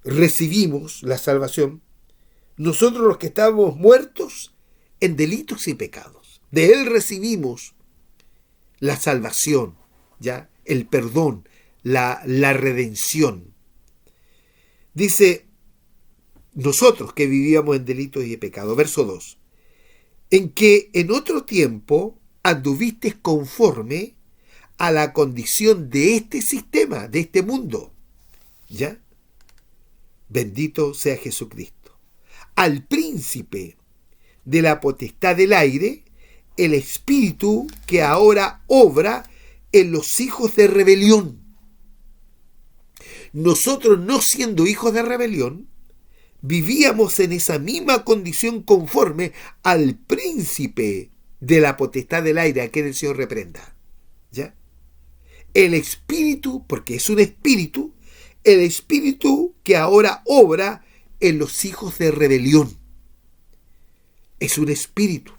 Speaker 1: recibimos la salvación, nosotros los que estábamos muertos en delitos y pecados. De Él recibimos la salvación, ¿ya? El perdón, la redención. Dice, nosotros que vivíamos en delitos y pecados, verso 2, en que en otro tiempo anduvisteis conforme a la condición de este sistema, de este mundo, ¿ya? Bendito sea Jesucristo. Al príncipe de la potestad del aire, el espíritu que ahora obra en los hijos de rebelión. Nosotros, no siendo hijos de rebelión, vivíamos en esa misma condición conforme al príncipe de la potestad del aire, a quien el Señor reprenda. ¿Ya? El espíritu, porque es un espíritu, el espíritu que ahora obra en los hijos de rebelión. Es un espíritu.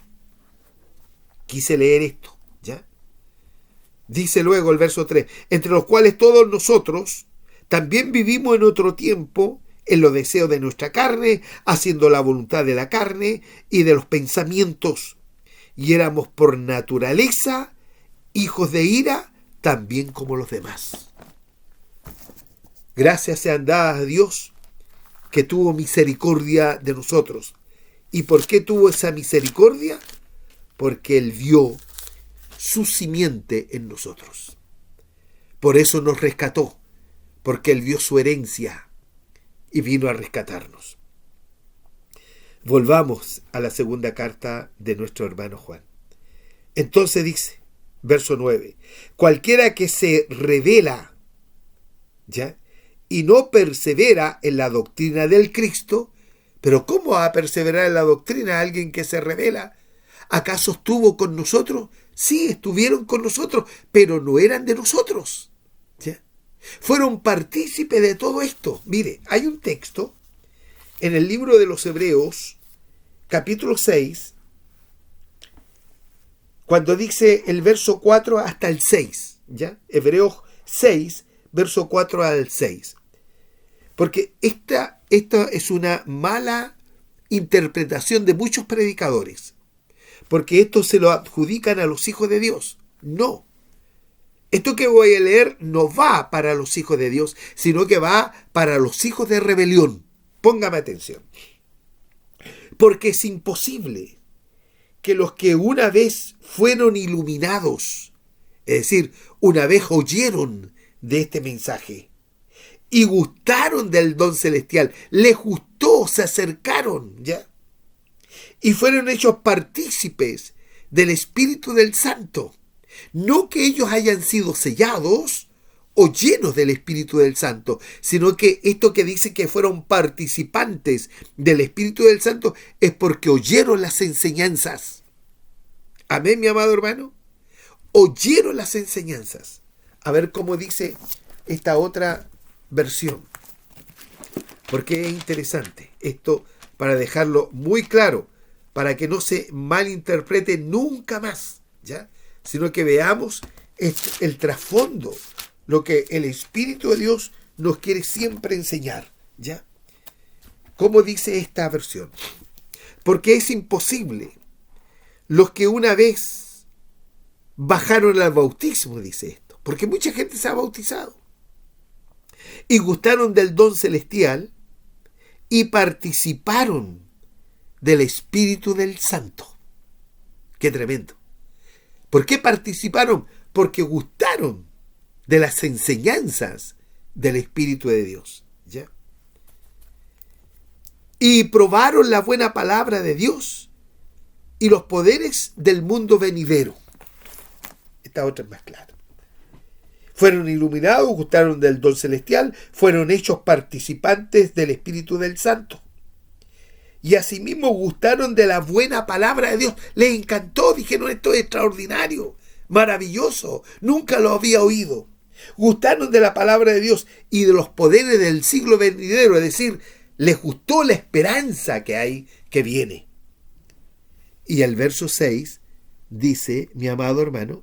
Speaker 1: Quise leer esto, ¿ya? Dice luego el verso 3, entre los cuales todos nosotros también vivimos en otro tiempo en los deseos de nuestra carne, haciendo la voluntad de la carne y de los pensamientos, y éramos por naturaleza hijos de ira, también como los demás. Gracias sean dadas a Dios, que tuvo misericordia de nosotros. ¿Y por qué tuvo esa misericordia? Porque Él vio su simiente en nosotros. Por eso nos rescató, porque Él vio su herencia y vino a rescatarnos. Volvamos a la segunda carta de nuestro hermano Juan. Entonces dice, verso 9, cualquiera que se revela, ¿ya?, y no persevera en la doctrina del Cristo, pero ¿cómo va a perseverar en la doctrina alguien que se revela? ¿Acaso estuvo con nosotros? Sí, estuvieron con nosotros, pero no eran de nosotros. ¿Ya? Fueron partícipes de todo esto. Mire, hay un texto en el libro de los Hebreos, capítulo 6, cuando dice el verso 4 hasta el 6. ¿Ya? Hebreos 6, verso 4 al 6. Porque esta es una mala interpretación de muchos predicadores. Porque esto se lo adjudican a los hijos de Dios. No. Esto que voy a leer no va para los hijos de Dios, sino que va para los hijos de rebelión. Póngame atención. Porque es imposible que los que una vez fueron iluminados, es decir, una vez oyeron de este mensaje y gustaron del don celestial, les gustó, se acercaron, ¿ya?, y fueron hechos partícipes del Espíritu del Santo. No que ellos hayan sido sellados o llenos del Espíritu del Santo, sino que esto que dice que fueron participantes del Espíritu del Santo es porque oyeron las enseñanzas. Amén, mi amado hermano. Oyeron las enseñanzas. A ver cómo dice esta otra versión, porque es interesante esto, para dejarlo muy claro, para que no se malinterprete nunca más, ¿ya? Sino que veamos el trasfondo, lo que el Espíritu de Dios nos quiere siempre enseñar, ¿ya? ¿Cómo dice esta versión? Porque es imposible los que una vez bajaron al bautismo, dice esto, porque mucha gente se ha bautizado y gustaron del don celestial y participaron del Espíritu del Santo. ¡Qué tremendo! ¿Por qué participaron? Porque gustaron de las enseñanzas del Espíritu de Dios, ¿ya? Y probaron la buena palabra de Dios y los poderes del mundo venidero. Esta otra es más clara. Fueron iluminados, gustaron del don celestial, fueron hechos participantes del Espíritu del Santo. Y asimismo gustaron de la buena palabra de Dios. Les encantó, dijeron, esto es extraordinario, maravilloso, nunca lo había oído. Gustaron de la palabra de Dios y de los poderes del siglo venidero, es decir, les gustó la esperanza que hay, que viene. Y el verso 6 dice, mi amado hermano,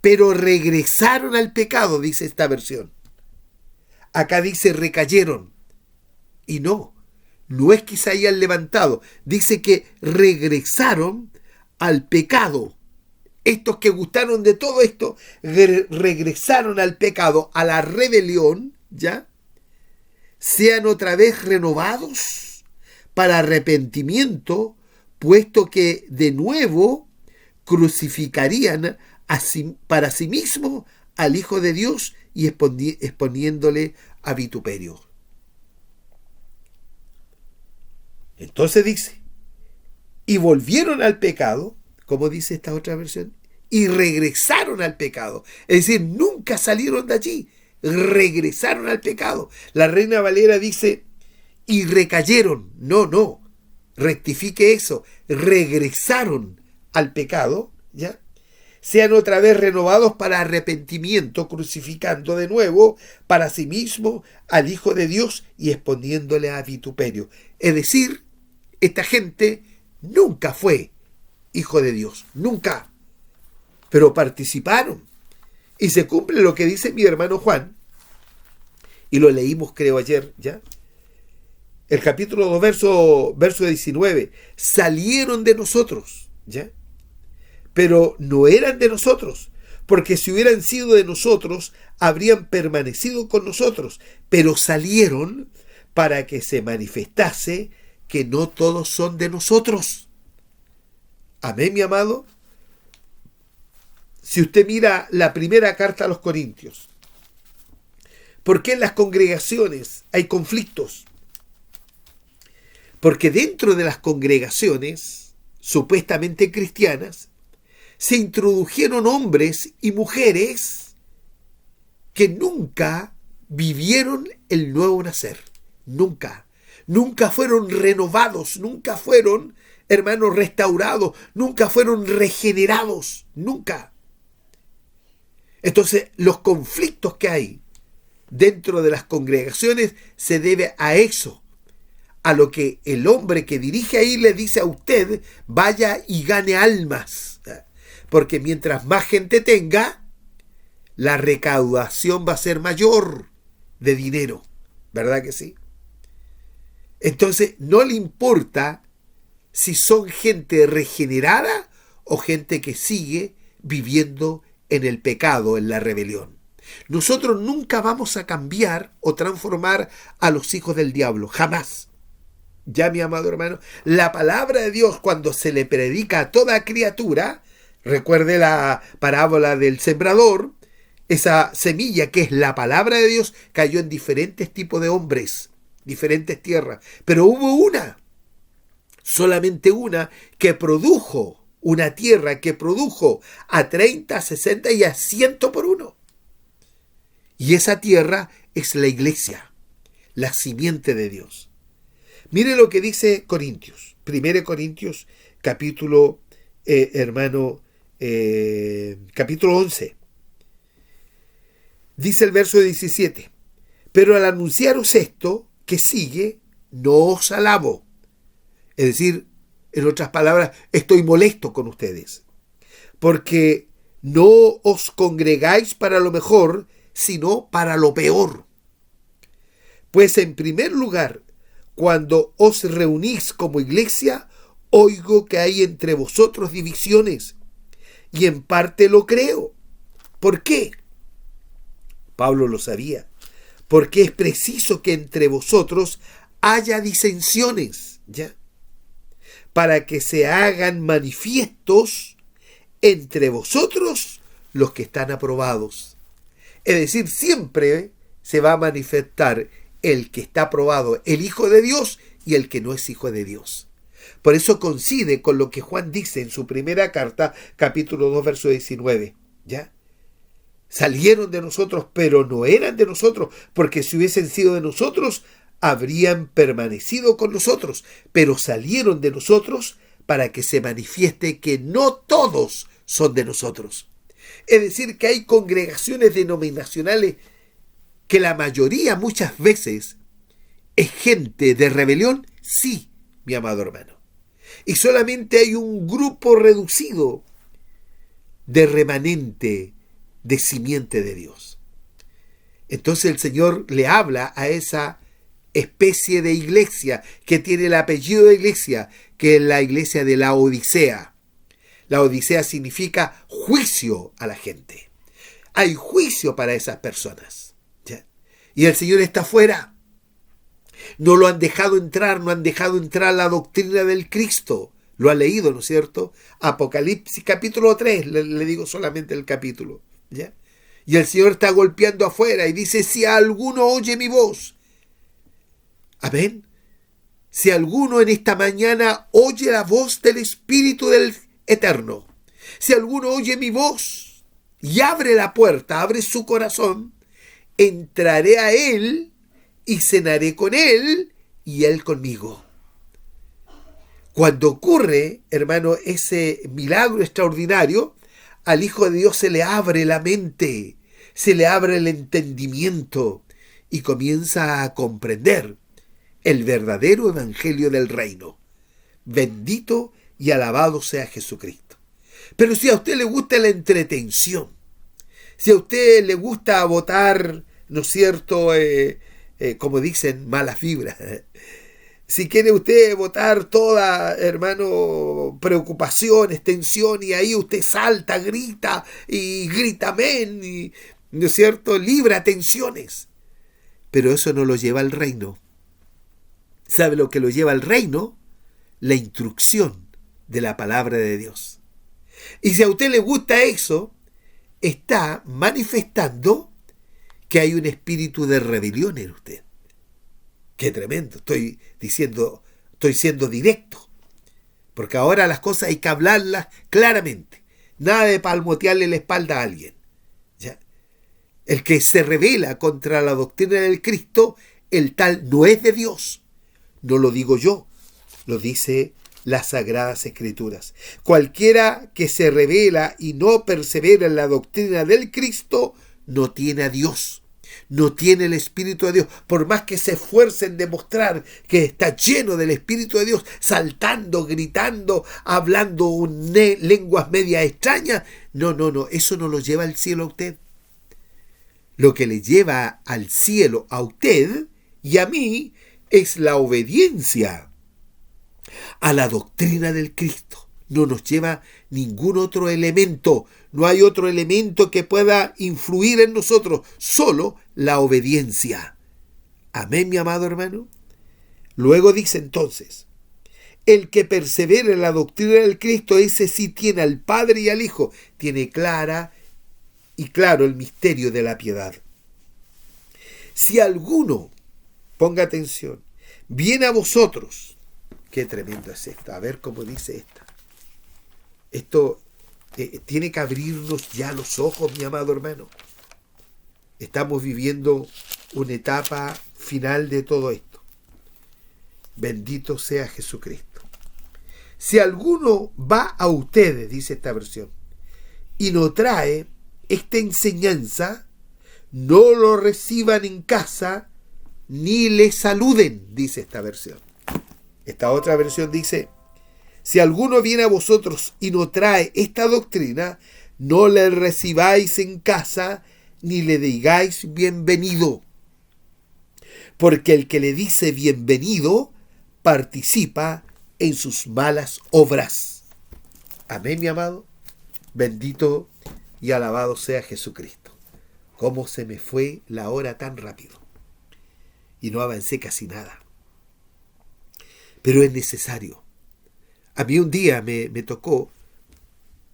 Speaker 1: pero regresaron al pecado, dice esta versión. Acá dice recayeron. Y no es que se hayan levantado. Dice que regresaron al pecado. Estos que gustaron de todo esto, regresaron al pecado, a la rebelión, ¿ya? Sean otra vez renovados para arrepentimiento, puesto que de nuevo crucificarían para sí mismo al Hijo de Dios y exponiéndole a vituperio. Entonces dice, y volvieron al pecado, como dice esta otra versión, y regresaron al pecado. Es decir, nunca salieron de allí, regresaron al pecado. La Reina Valera dice, y recayeron. No, rectifique eso, regresaron al pecado, ¿ya? Sean otra vez renovados para arrepentimiento, crucificando de nuevo para sí mismo al Hijo de Dios y exponiéndole a vituperio. Es decir, esta gente nunca fue hijo de Dios, nunca, pero participaron. Y se cumple lo que dice mi hermano Juan, y lo leímos creo ayer, ¿ya? El capítulo 2, verso 19, salieron de nosotros, ¿ya? Pero no eran de nosotros, porque si hubieran sido de nosotros, habrían permanecido con nosotros, pero salieron para que se manifestase que no todos son de nosotros. Amén, mi amado. Si usted mira la primera carta a los Corintios, ¿por qué en las congregaciones hay conflictos? Porque dentro de las congregaciones supuestamente cristianas se introdujeron hombres y mujeres que nunca vivieron el nuevo nacer. Nunca fueron renovados, nunca fueron, hermanos, restaurados, nunca fueron regenerados, nunca. Entonces, los conflictos que hay dentro de las congregaciones se debe a eso, a lo que el hombre que dirige ahí le dice a usted, vaya y gane almas. Porque mientras más gente tenga, la recaudación va a ser mayor de dinero. ¿Verdad que sí? Entonces, no le importa si son gente regenerada o gente que sigue viviendo en el pecado, en la rebelión. Nosotros nunca vamos a cambiar o transformar a los hijos del diablo, jamás. Ya, mi amado hermano, la palabra de Dios cuando se le predica a toda criatura, recuerde la parábola del sembrador, esa semilla que es la palabra de Dios cayó en diferentes tipos de hombres, diferentes tierras, pero hubo una, solamente una, que produjo, una tierra que produjo a 30, 60 y a 100 por uno. Y esa tierra es la iglesia, la simiente de Dios. Mire lo que dice Corintios, 1 Corintios, capítulo, capítulo 11. Dice el verso 17, pero al anunciaros esto que sigue, no os alabo. Es decir, en otras palabras, estoy molesto con ustedes, porque no os congregáis para lo mejor, sino para lo peor. Pues en primer lugar, cuando os reunís como iglesia, oigo que hay entre vosotros divisiones, y en parte lo creo. ¿Por qué? Pablo lo sabía. Porque es preciso que entre vosotros haya disensiones, ¿ya? Para que se hagan manifiestos entre vosotros los que están aprobados. Es decir, siempre se va a manifestar el que está aprobado, el Hijo de Dios, y el que no es hijo de Dios. Por eso coincide con lo que Juan dice en su primera carta, capítulo 2, verso 19, ¿ya? Salieron de nosotros, pero no eran de nosotros, porque si hubiesen sido de nosotros, habrían permanecido con nosotros, pero salieron de nosotros para que se manifieste que no todos son de nosotros. Es decir, que hay congregaciones denominacionales que la mayoría muchas veces es gente de rebelión, sí, mi amado hermano. Y solamente hay un grupo reducido de remanente, de simiente de Dios. Entonces el Señor le habla a esa especie de iglesia que tiene el apellido de iglesia, que es la iglesia de la Odisea. La Odisea significa juicio a la gente. Hay juicio para esas personas, ¿ya? Y el Señor está afuera. No lo han dejado entrar, no han dejado entrar la doctrina del Cristo. Lo ha leído, ¿no es cierto? Apocalipsis capítulo 3, le digo solamente el capítulo, ¿ya? Y el Señor está golpeando afuera y dice, si alguno oye mi voz. Amén. Si alguno en esta mañana oye la voz del Espíritu del Eterno, si alguno oye mi voz y abre la puerta, abre su corazón, entraré a él y cenaré con él y él conmigo. Cuando ocurre, hermano, ese milagro extraordinario, al Hijo de Dios se le abre la mente, se le abre el entendimiento y comienza a comprender el verdadero evangelio del reino. Bendito y alabado sea Jesucristo. Pero si a usted le gusta la entretención, si a usted le gusta votar, ¿no es cierto?, como dicen, malas vibras, si quiere usted votar toda, hermano, preocupaciones, tensión, y ahí usted salta, grita y grita amén, y, ¿no es cierto?, libra tensiones. Pero eso no lo lleva al reino. ¿Sabe lo que lo lleva al reino? La instrucción de la palabra de Dios. Y si a usted le gusta eso, está manifestando que hay un espíritu de rebelión en usted. Qué tremendo, estoy siendo directo, porque ahora las cosas hay que hablarlas claramente, nada de palmotearle la espalda a alguien, ¿ya? El que se rebela contra la doctrina del Cristo, el tal no es de Dios. No lo digo yo, lo dice las Sagradas Escrituras. Cualquiera que se rebela y no persevera en la doctrina del Cristo, no tiene a Dios. No tiene el Espíritu de Dios, por más que se esfuercen en demostrar que está lleno del Espíritu de Dios, saltando, gritando, hablando lenguas medias extrañas. No, eso no lo lleva al cielo a usted. Lo que le lleva al cielo a usted y a mí es la obediencia a la doctrina del Cristo. No nos lleva ningún otro elemento. No hay otro elemento que pueda influir en nosotros, solo la obediencia. Amén, mi amado hermano. Luego dice entonces, el que persevera en la doctrina del Cristo, ese sí tiene al Padre y al Hijo, tiene claro el misterio de la piedad. Si alguno, ponga atención, viene a vosotros, qué tremendo es esto, a ver cómo dice esta. Esto tiene que abrirnos ya los ojos, mi amado hermano. Estamos viviendo una etapa final de todo esto. Bendito sea Jesucristo. Si alguno va a ustedes, dice esta versión, y no trae esta enseñanza, no lo reciban en casa ni le saluden, dice esta versión. Esta otra versión dice: si alguno viene a vosotros y no trae esta doctrina, no le recibáis en casa ni le digáis bienvenido, porque el que le dice bienvenido participa en sus malas obras. Amén, mi amado. Bendito y alabado sea Jesucristo. Cómo se me fue la hora tan rápido y no avancé casi nada. Pero es necesario. A mí un día me tocó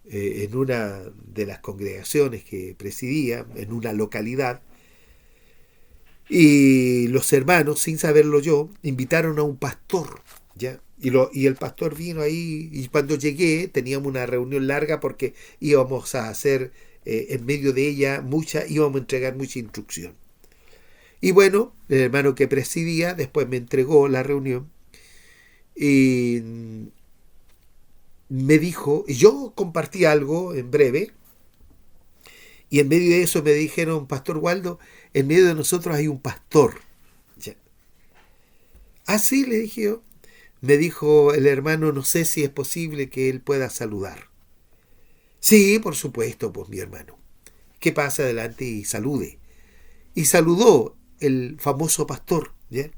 Speaker 1: en una de las congregaciones que presidía, en una localidad, y los hermanos, sin saberlo yo, invitaron a un pastor, ¿ya? Y el pastor vino ahí, y cuando llegué teníamos una reunión larga porque íbamos a hacer, en medio de ella, íbamos a entregar mucha instrucción. Y bueno, el hermano que presidía después me entregó la reunión y me dijo, y yo compartí algo en breve, y en medio de eso me dijeron: Pastor Waldo, en medio de nosotros hay un pastor. ¿Ya? Ah, sí, le dije yo. Me dijo el hermano: no sé si es posible que él pueda saludar. Sí, por supuesto, pues mi hermano. Que pase adelante y salude. Y saludó el famoso pastor, ¿ya?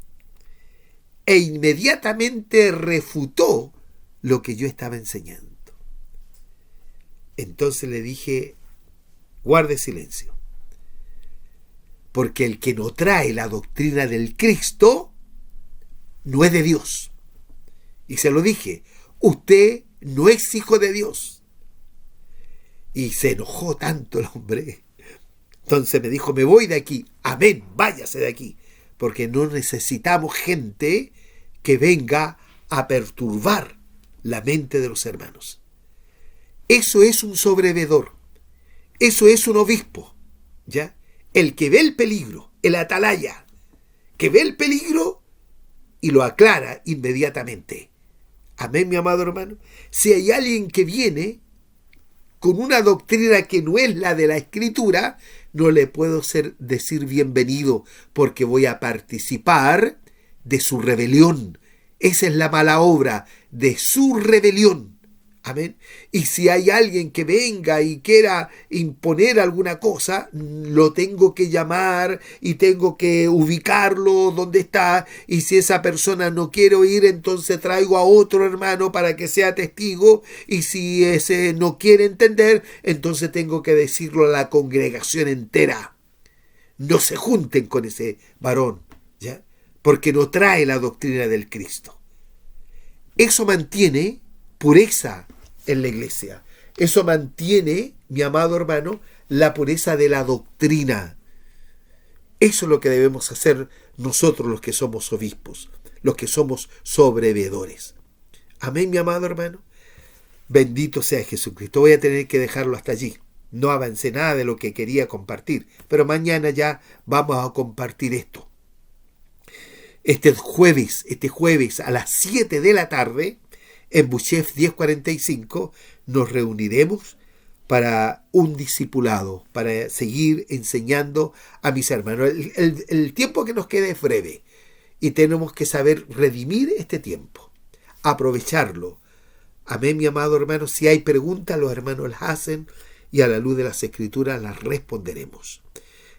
Speaker 1: E inmediatamente refutó lo que yo estaba enseñando. Entonces le dije: guarde silencio, porque el que no trae la doctrina del Cristo no es de Dios. Y se lo dije: usted no es hijo de Dios. Y se enojó tanto el hombre. Entonces me dijo: me voy de aquí. Amén, váyase de aquí, porque no necesitamos gente que venga a perturbar la mente de los hermanos. Eso es un sobrevedor. Eso es un obispo, ¿ya? El que ve el peligro, el atalaya, que ve el peligro y lo aclara inmediatamente. Amén, mi amado hermano. Si hay alguien que viene con una doctrina que no es la de la Escritura, no le puedo decir bienvenido, porque voy a participar de su rebelión. Esa es la mala obra, de su rebelión. Amén. Y si hay alguien que venga y quiera imponer alguna cosa, lo tengo que llamar y tengo que ubicarlo donde está. Y si esa persona no quiere oír, entonces traigo a otro hermano para que sea testigo. Y si ese no quiere entender, entonces tengo que decirlo a la congregación entera: no se junten con ese varón, ¿ya? Porque no trae la doctrina del Cristo. Eso mantiene pureza en la iglesia. Eso mantiene, mi amado hermano, la pureza de la doctrina. Eso es lo que debemos hacer nosotros, los que somos obispos, los que somos sobreveedores. Amén, mi amado hermano. Bendito sea Jesucristo. Voy a tener que dejarlo hasta allí. No avancé nada de lo que quería compartir, pero mañana ya vamos a compartir esto. Este jueves a las 7 de la tarde, en Buchef 1045, nos reuniremos para un discipulado, para seguir enseñando a mis hermanos. El tiempo que nos queda es breve y tenemos que saber redimir este tiempo, aprovecharlo. Amén, mi amado hermano. Si hay preguntas, los hermanos las hacen y a la luz de las Escrituras las responderemos.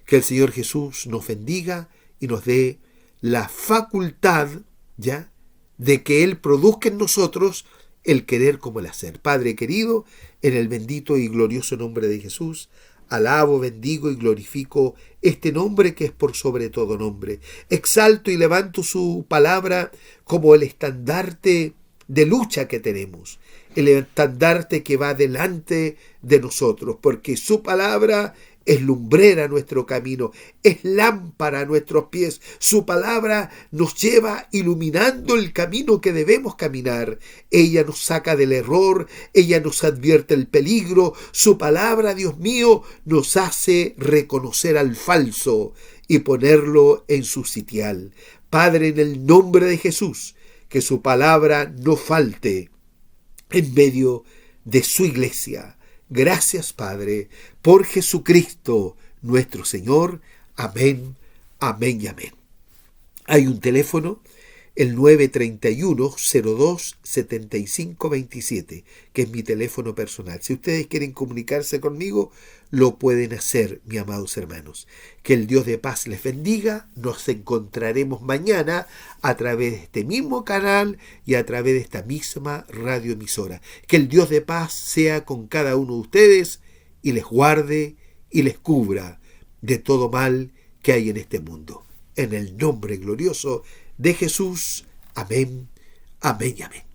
Speaker 1: Que el Señor Jesús nos bendiga y nos dé la facultad, ¿ya?, de que Él produzca en nosotros el querer como el hacer. Padre querido, en el bendito y glorioso nombre de Jesús, alabo, bendigo y glorifico este nombre que es por sobre todo nombre. Exalto y levanto su palabra como el estandarte de lucha que tenemos, el estandarte que va delante de nosotros, porque su palabra es lumbrera a nuestro camino, es lámpara a nuestros pies. Su palabra nos lleva iluminando el camino que debemos caminar. Ella nos saca del error, ella nos advierte el peligro. Su palabra, Dios mío, nos hace reconocer al falso y ponerlo en su sitial. Padre, en el nombre de Jesús, que su palabra no falte en medio de su iglesia. Gracias, Padre, por Jesucristo nuestro Señor. Amén, amén y amén. Hay un teléfono, el 931-02-7527, que es mi teléfono personal. Si ustedes quieren comunicarse conmigo, lo pueden hacer, mis amados hermanos. Que el Dios de paz les bendiga. Nos encontraremos mañana a través de este mismo canal y a través de esta misma radioemisora. Que el Dios de paz sea con cada uno de ustedes y les guarde y les cubra de todo mal que hay en este mundo. En el nombre glorioso de Jesús. Amén, amén y amén.